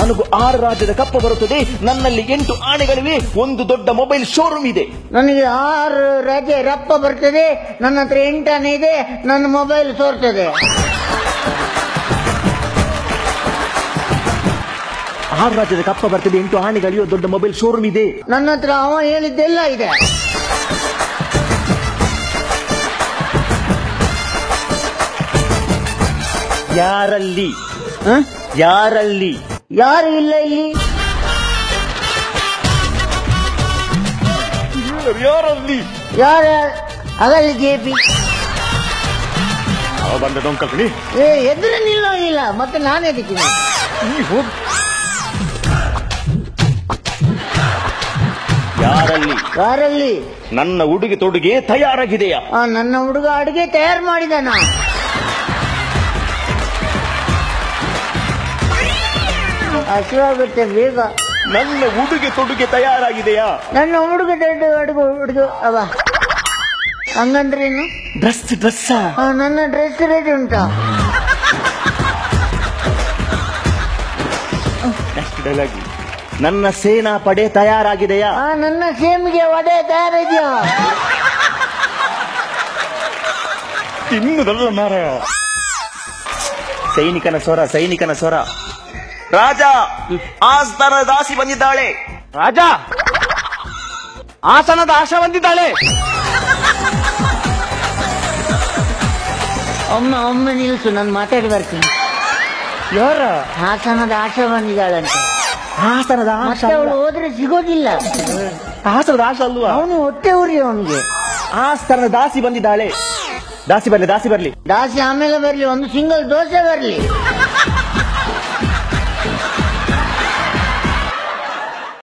ನನಗೂ 6 ರಾಜ್ಯದ ಕಪ್ಪ ಬರುತ್ತದೆ. ನನ್ನಲ್ಲಿ 8 ಆನೆಗಳಿವೆ. ಒಂದು ದೊಡ್ಡ ಮೊಬೈಲ್ ಶೋರೂಮ್ ಇದೆ. ನನಗೆ 6 ರಾಜ್ಯ ರಪ್ಪ ಬರ್ತದೆ. ನನ್ನ ಹತ್ರ 8 ಆನೆ ಇದೆ. ನನ್ನ ಮೊಬೈಲ್ ಸೋರ್ತದೆ. 6 ರಾಜ್ಯದ ಕಪ್ಪ ಬರ್ತದೆ, 8 ಆನೆಗಳಿವೆ, ದೊಡ್ಡ ಮೊಬೈಲ್ ಶೋರೂಮ್ ಇದೆ. ನನ್ನ ಹತ್ರ ಅವ ಹೇಳಿದ್ದೆಲ್ಲ ಇದೆ. ಯಾರಲ್ಲಿ ಯಾರು ಇಲ್ಲ ಇಲ್ಲಿ. ಯಾರಲ್ಲಿ ಆಗಲ್ಲಿ ಜೆಪಿ ಬಂದ ಡೊಂಕಿ ಎದುರು ಇಲ್ಲ ಮತ್ತೆ ನಾನೇ ದಿಕ್ಕಿನಿ. ಯಾರಲ್ಲಿ ನನ್ನ ಉಡುಗೆ ತೊಡುಗೆ ತಯಾರಾಗಿದೆಯಾ? ನನ್ನ ಹುಡುಗ ಅಡುಗೆ ತಯಾರು ಮಾಡಿದಾನ. ಹಸಿವಾಗುತ್ತೆ ಬೇಗ. ನನ್ನ ಉಡುಗೆ ತೊಡುಗೆ ತಯಾರಾಗಿದೆಯಾ? ನನ್ನ ಹುಡುಗ ಹುಡುಗ ಅವ ಹಂಗಂದ್ರೇನು? ಡ್ರೆಸ್ ನನ್ನ ಡ್ರೆಸ್ ರೆಡಿ ಉಂಟಾ? ನನ್ನ ಸೇನಾ ಪಡೆ ತಯಾರಾಗಿದೆಯಾ? ನನ್ನ ಸೇಮಿಗೆ ವಡೆ ತಯಾರಿದೆಯಾ? ಇನ್ನುದಲ್ಲ ಮಾರ. ಸೈನಿಕನ ಸ್ವರ. ರಾಜ, ಆಸ್ಥಾನ ದಾಸಿ ಬಂದಿದ್ದಾಳೆ. ರಾಜ, ಆಸನದ ಆಶಾ ಬಂದಿದ್ದಾಳೆ. ಒಮ್ಮೆ ನಿಲ್ಸು, ನಾನು ಮಾತಾಡಿ ಬರ್ತೀನಿ. ಯಾರ? ಹಾಸನದ ಆಶಾ ಬಂದಿದ್ದಾಳಂತೆ. ಹಾಸನದ ಆಶಾ? ಅವಳು ಹೋದ್ರೆ ಸಿಗೋದಿಲ್ಲ. ಹಾಸನದ ಆಶಾ ಅಲ್ವಾ? ಅವನು ಹೊಟ್ಟೆ ಉರಿ ಅವನಿಗೆ. ಆಸ್ಥಾನದ ದಾಸಿ ಬಂದಿದ್ದಾಳೆ. ದಾಸಿ ಬರ್ಲಿ. ದಾಸಿ ಆಮೇಲೆ ಬರ್ಲಿ, ಒಂದು ಸಿಂಗಲ್ ದೋಸೆ ಬರ್ಲಿ.